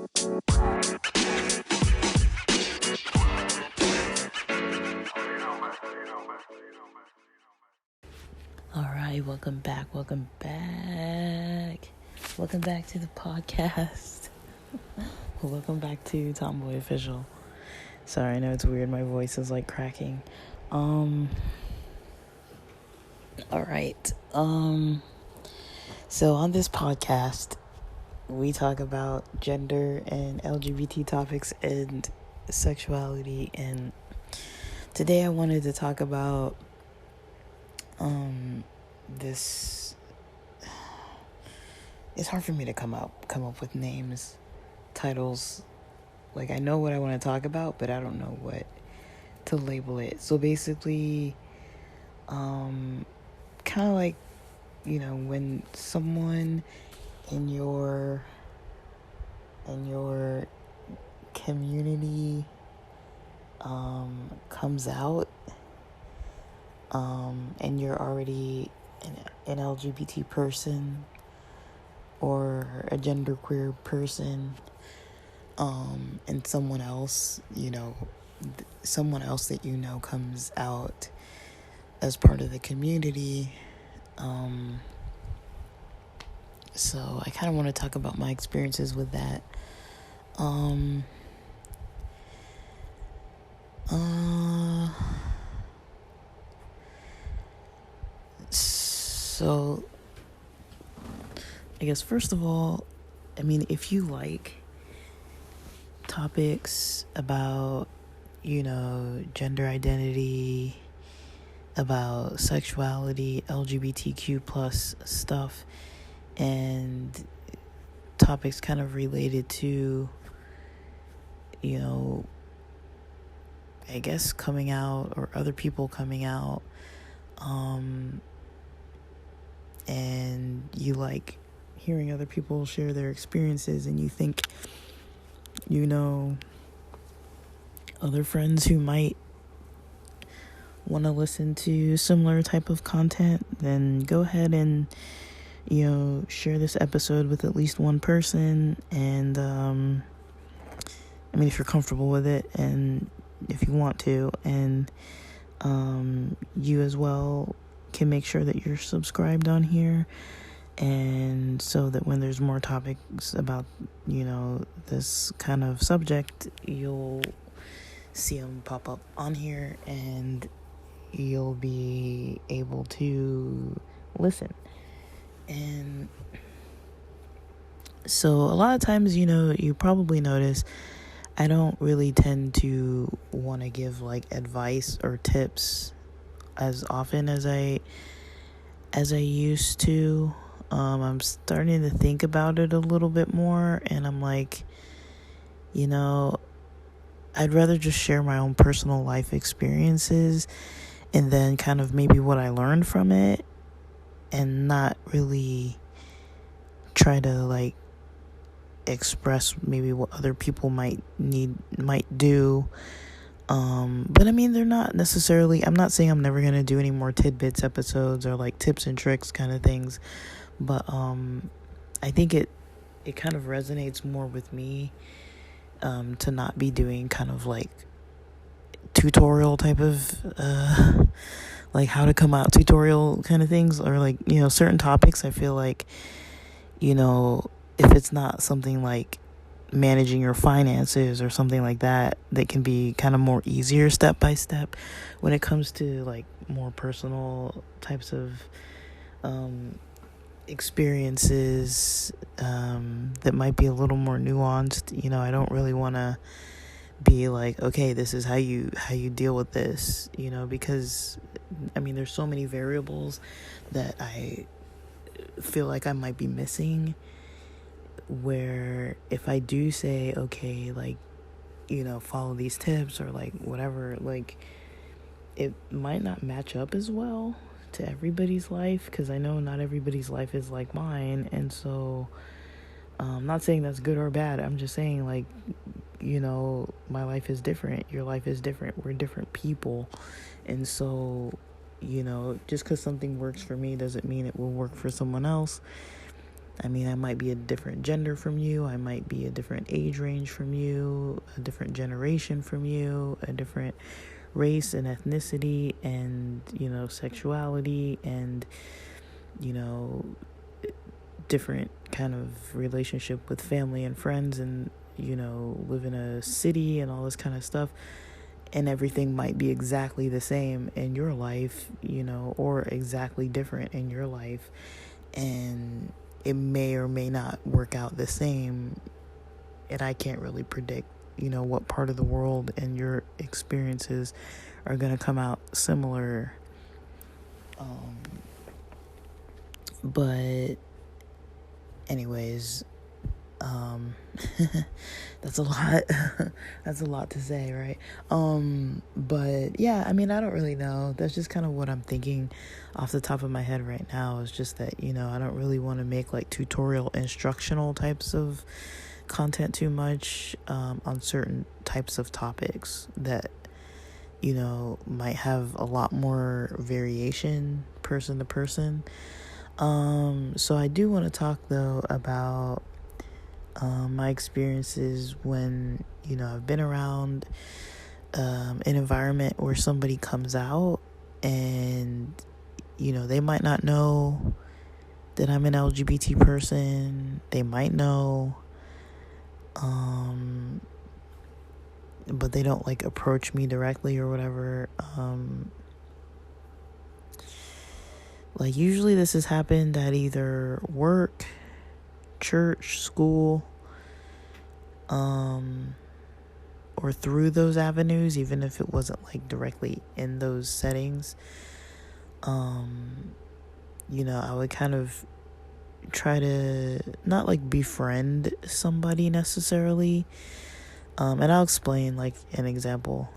All right, welcome back. Welcome back to the podcast. Welcome back to Tomboy Official. Sorry, I know it's weird. My voice is like cracking. All right. So on this podcast, we talk about gender and LGBT topics and sexuality. And today I wanted to talk about this. It's hard for me to come up with names, titles. Like, I know what I want to talk about, but I don't know what to label it. So basically, kind of like, when someone in your community comes out, and you're already an LGBT person or a genderqueer person, and someone else that comes out as part of the community. So I kind of want to talk about my experiences with that. So I guess first of all, if you like topics about, gender identity, about sexuality, LGBTQ plus stuff, and topics kind of related to, I guess coming out or other people coming out, and you like hearing other people share their experiences, and you think, other friends who might want to listen to similar type of content, then go ahead and, share this episode with at least one person. And, if you're comfortable with it and if you want to, and, you as well can make sure that you're subscribed on here, and so that when there's more topics about this kind of subject, you'll see them pop up on here and you'll be able to listen. And so a lot of times, you probably notice I don't really tend to want to give like advice or tips as often as I used to. I'm starting to think about it a little bit more, and I'm like, I'd rather just share my own personal life experiences and then kind of maybe what I learned from it, and not really try to like express maybe what other people might do. But they're not necessarily, I'm not saying I'm never going to do any more tidbits episodes or like tips and tricks kind of things. But, I think it kind of resonates more with me, to not be doing kind of like tutorial type of, like how to come out tutorial kind of things, or like, certain topics. I feel like, if it's not something like managing your finances or something like that, that can be kind of more easier step by step. When it comes to like more personal types of experiences that might be a little more nuanced, I don't really want to be like, okay, this is how you deal with this, because there's so many variables that I feel like I might be missing, where if I do say, okay, like, follow these tips or like whatever, like it might not match up as well to everybody's life, because I know not everybody's life is like mine. And so I'm not saying that's good or bad. I'm just saying, like, my life is different, your life is different, we're different people. And so, just because something works for me doesn't mean it will work for someone else. I mean, I might be a different gender from you, I might be a different age range from you, a different generation from you, a different race and ethnicity and, sexuality and, you know, different kind of relationship with family and friends and, live in a city and all this kind of stuff. And everything might be exactly the same in your life, or exactly different in your life. And it may or may not work out the same. And I can't really predict, what part of the world and your experiences are going to come out similar. But anyways, that's a lot. That's a lot to say, right? But yeah, I mean, I don't really know. That's just kind of what I'm thinking off the top of my head right now. Is just that, I don't really want to make like tutorial instructional types of content too much on certain types of topics that, might have a lot more variation person to person. So I do want to talk though about my experiences when, I've been around an environment where somebody comes out and, they might not know that I'm an LGBT person. They might know, but they don't like approach me directly or whatever. Like usually this has happened at either work, church, school, or through those avenues, even if it wasn't like directly in those settings. I would kind of try to not like befriend somebody necessarily. And I'll explain like an example.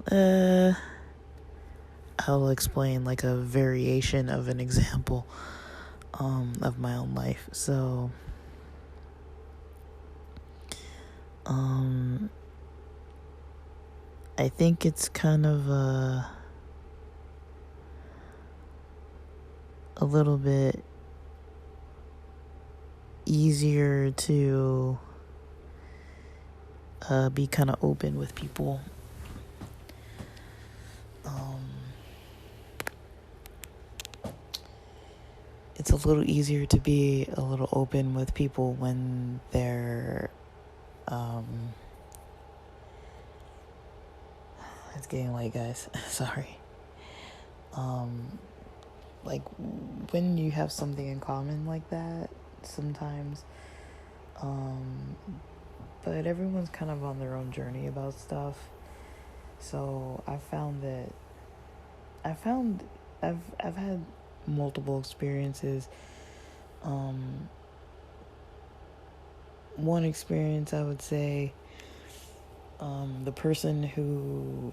I'll explain like a variation of an example of my own life. So I think it's kind of a little bit easier to be kind of open with people. It's a little easier to be a little open with people when they're it's getting late, guys. Sorry. Like when you have something in common like that sometimes, but everyone's kind of on their own journey about stuff. So I've had multiple experiences. One experience I would say, the person who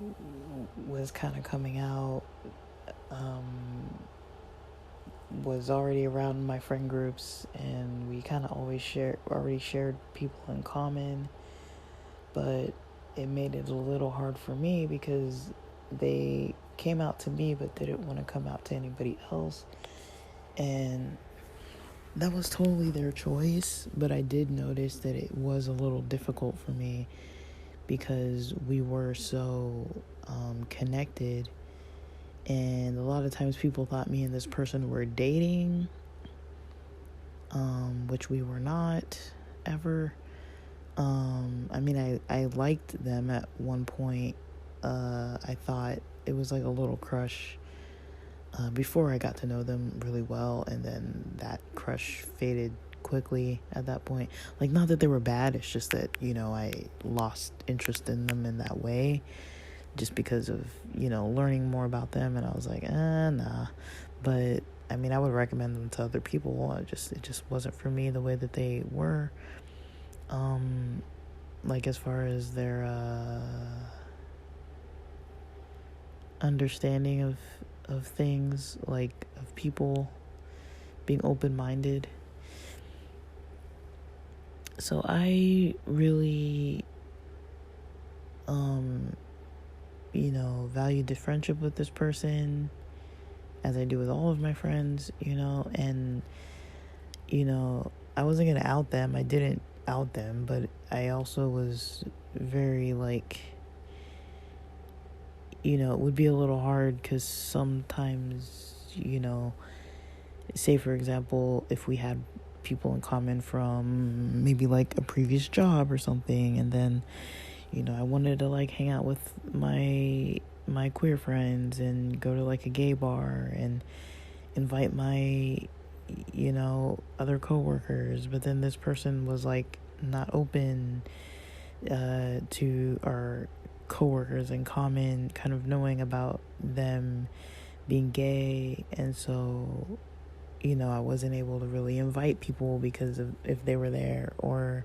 was kind of coming out was already around my friend groups, and we kind of already shared people in common, but it made it a little hard for me because they came out to me but didn't want to come out to anybody else, and that was totally their choice. But I did notice that it was a little difficult for me because we were so connected, and a lot of times people thought me and this person were dating, which we were not ever. I mean, I liked them at one point. I thought it was like a little crush before I got to know them really well, and then that crush faded quickly at that point. Like, not that they were bad, it's just that, I lost interest in them in that way just because of, learning more about them, and I was like, nah. But I mean, I would recommend them to other people. It just wasn't for me the way that they were. Like as far as their understanding of things, like of people being open-minded. So I really valued the friendship with this person, as I do with all of my friends, and I wasn't gonna out them. I didn't out them, but I also was very like, it would be a little hard because sometimes, say for example, if we had people in common from maybe like a previous job or something, and then I wanted to like hang out with my queer friends and go to like a gay bar and invite my other coworkers, but then this person was like not open to our coworkers in common kind of knowing about them being gay, and so I wasn't able to really invite people because of if they were there, or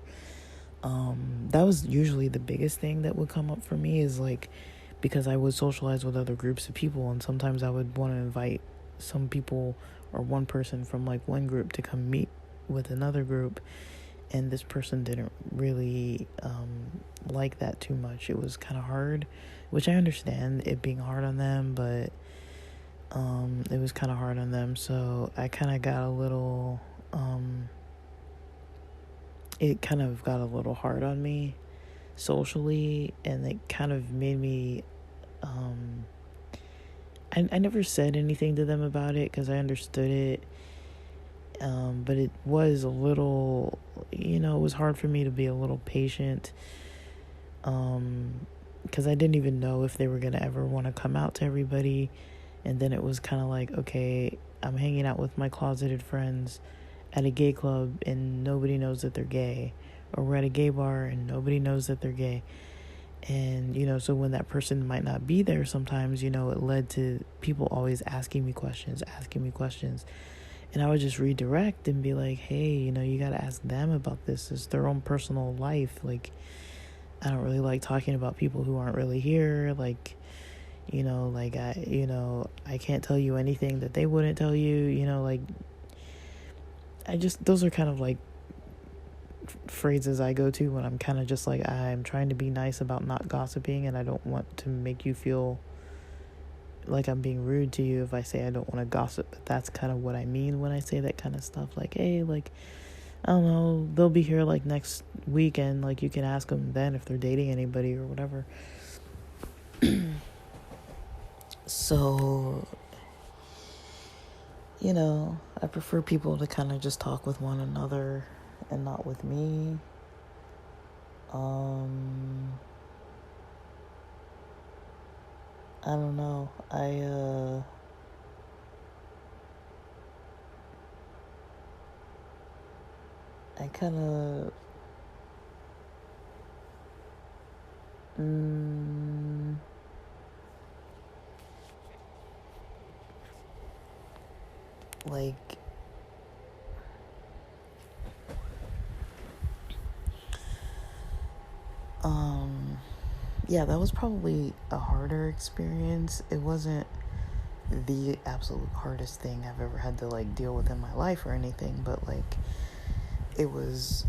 that was usually the biggest thing that would come up for me, is like because I would socialize with other groups of people, and sometimes I would want to invite some people or one person from like one group to come meet with another group, and this person didn't really like that too much. It was kind of hard, which I understand it being hard on them, but it was kind of hard on them, so I kind of got a little it kind of got a little hard on me socially, and it kind of made me I never said anything to them about it because I understood it, but it was a little, it was hard for me to be a little patient, because I didn't even know if they were going to ever want to come out to everybody. And then it was kind of like, okay, I'm hanging out with my closeted friends at a gay club and nobody knows that they're gay, or we're at a gay bar and nobody knows that they're gay. And, so when that person might not be there sometimes, it led to people always asking me questions. And I would just redirect and be like, hey, you got to ask them about this. It's their own personal life. Like, I don't really like talking about people who aren't really here. Like, I can't tell you anything that they wouldn't tell you, like, those are kind of like phrases I go to when I'm kind of just like, I'm trying to be nice about not gossiping, and I don't want to make you feel like I'm being rude to you if I say I don't want to gossip. But that's kind of what I mean when I say that kind of stuff. Like, hey, like, I don't know, they'll be here like next weekend, like you can ask them then if they're dating anybody or whatever. So, I prefer people to kind of just talk with one another and not with me. I don't know. I kind of like yeah, that was probably a harder experience. It wasn't the absolute hardest thing I've ever had to like deal with in my life or anything, but like it was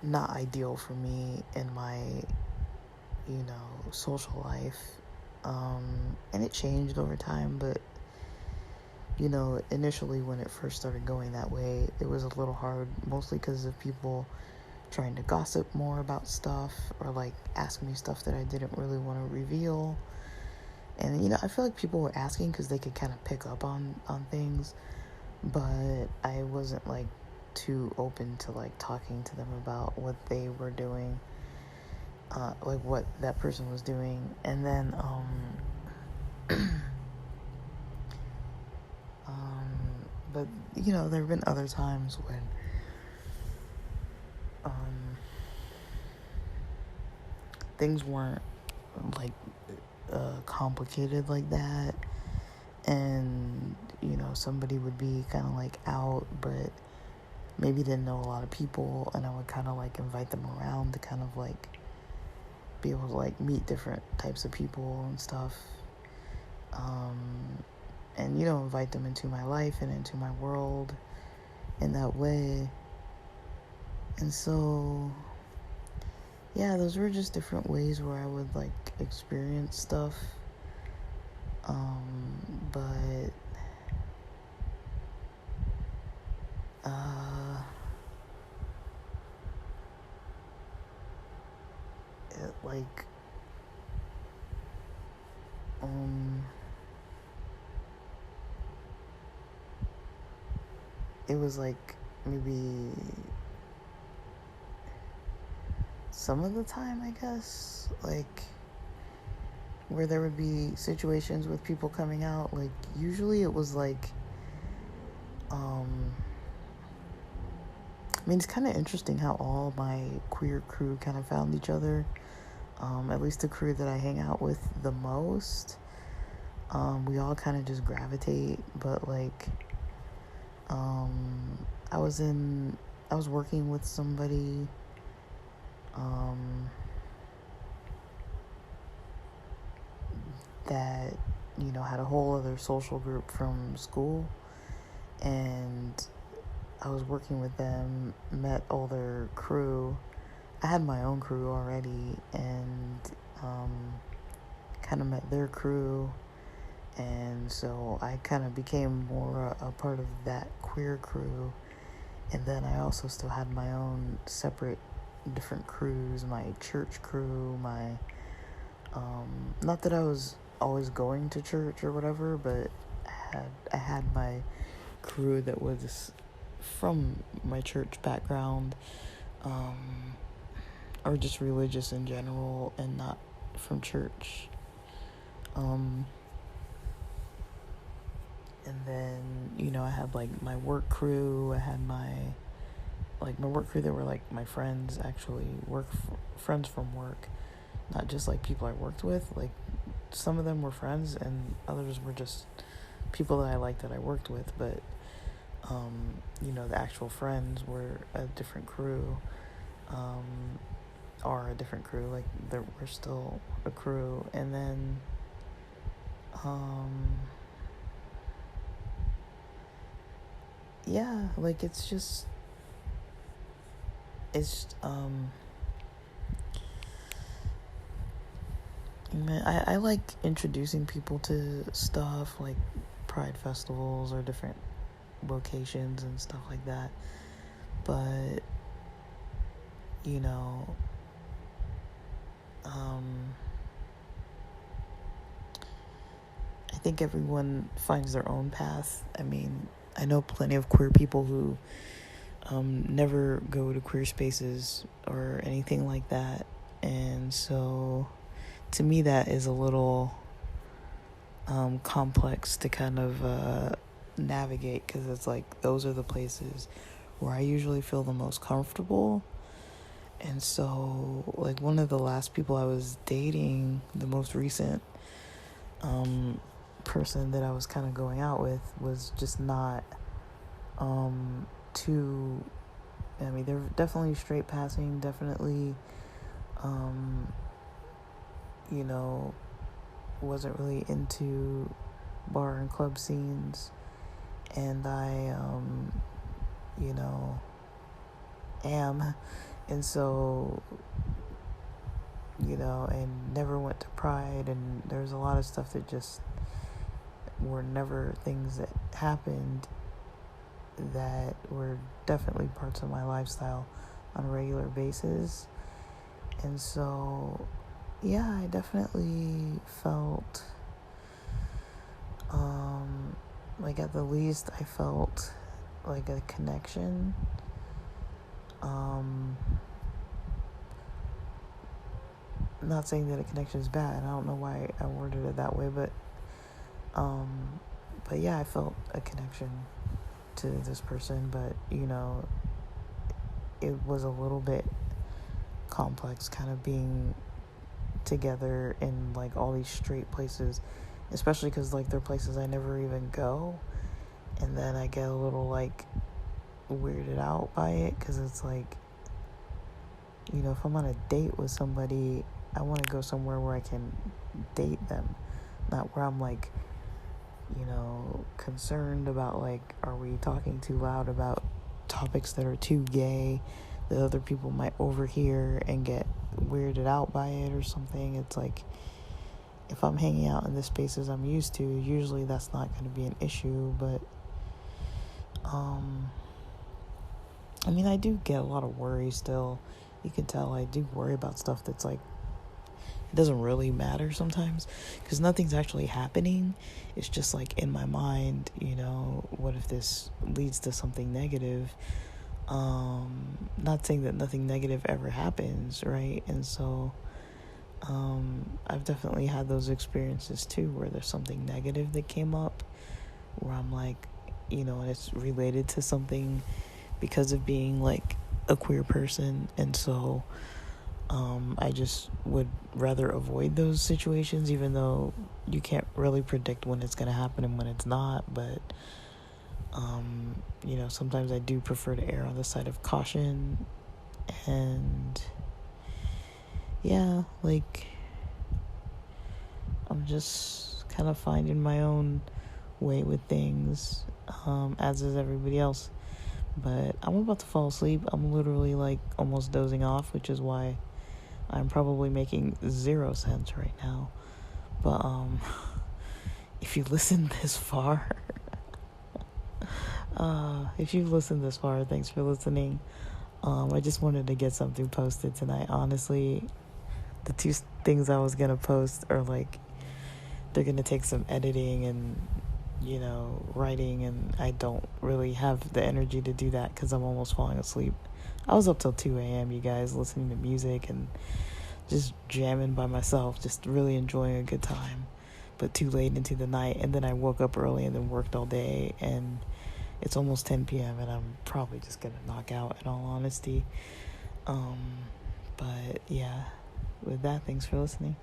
not ideal for me in my social life, and it changed over time, but initially when it first started going that way, it was a little hard, mostly because of people trying to gossip more about stuff or like ask me stuff that I didn't really want to reveal. And I feel like people were asking because they could kind of pick up on things, but I wasn't like too open to like talking to them about what they were doing, like what that person was doing. And then but there have been other times when things weren't like complicated like that, and somebody would be kind of like out but maybe didn't know a lot of people, and I would kind of like invite them around to kind of like be able to like meet different types of people and stuff, and invite them into my life and into my world in that way. And so yeah, those were just different ways where I would like experience stuff, but it, like, um, it was like maybe some of the time, I guess, like, where there would be situations with people coming out, like, usually it was like, I mean, it's kind of interesting how all my queer crew kind of found each other, at least the crew that I hang out with the most. We all kind of just gravitate, but, like, I was working with somebody, that, had a whole other social group from school, and I was working with them, met all their crew. I had my own crew already, and kind of met their crew, and so I kind of became more a part of that queer crew. And then I also still had my own separate different crews, my church crew, my not that I was always going to church or whatever, but I had my crew that was from my church background, or just religious in general and not from church. And then, I had like my work crew. I had my work crew that were like my friends, actually, friends from work, not just like people I worked with. Like, some of them were friends and others were just people that I liked that I worked with, but the actual friends were a different crew, are a different crew. Like, we're still a crew. And then yeah, like, it's man, I like introducing people to stuff like pride festivals or different locations and stuff like that, but I think everyone finds their own path. I mean, I know plenty of queer people who never go to queer spaces or anything like that, and so to me that is a little complex to kind of navigate, because it's like those are the places where I usually feel the most comfortable. And so, like, one of the last people I was dating, the most recent person that I was kind of going out with, was just not too, I mean, they're definitely straight passing, definitely wasn't really into bar and club scenes, and I am, and so and never went to Pride, and there's a lot of stuff that just were never things that happened that were definitely parts of my lifestyle on a regular basis. And so yeah, I definitely felt like, at the least, I felt like a connection. Not saying that a connection is bad. I don't know why I worded it that way, but yeah, I felt a connection to this person, but it was a little bit complex, kind of being together in like all these straight places, especially because like they're places I never even go, and then I get a little like weirded out by it, because it's like, if I'm on a date with somebody, I want to go somewhere where I can date them, not where I'm like concerned about like, are we talking too loud about topics that are too gay that other people might overhear and get weirded out by it or something. It's like, if I'm hanging out in the spaces I'm used to, usually that's not going to be an issue. But I mean, I do get a lot of worry still. You can tell I do worry about stuff that's like it doesn't really matter sometimes because nothing's actually happening. It's just like in my mind, what if this leads to something negative? Not saying that nothing negative ever happens, right? And so I've definitely had those experiences too where there's something negative that came up where I'm like, and it's related to something because of being like a queer person. And so I just would rather avoid those situations, even though you can't really predict when it's going to happen and when it's not. But, sometimes I do prefer to err on the side of caution. And yeah, like, I'm just kind of finding my own way with things, as is everybody else. But I'm about to fall asleep. I'm literally like almost dozing off, which is why I'm probably making 0 sense right now. But if you listen this far, thanks for listening. I just wanted to get something posted tonight. Honestly, the 2 things I was gonna post are like, they're gonna take some editing and writing, and I don't really have the energy to do that because I'm almost falling asleep. I was up till 2 a.m., you guys, listening to music and just jamming by myself, just really enjoying a good time, but too late into the night. And then I woke up early and then worked all day, and it's almost 10 p.m. and I'm probably just gonna knock out, in all honesty. But yeah, with that, thanks for listening.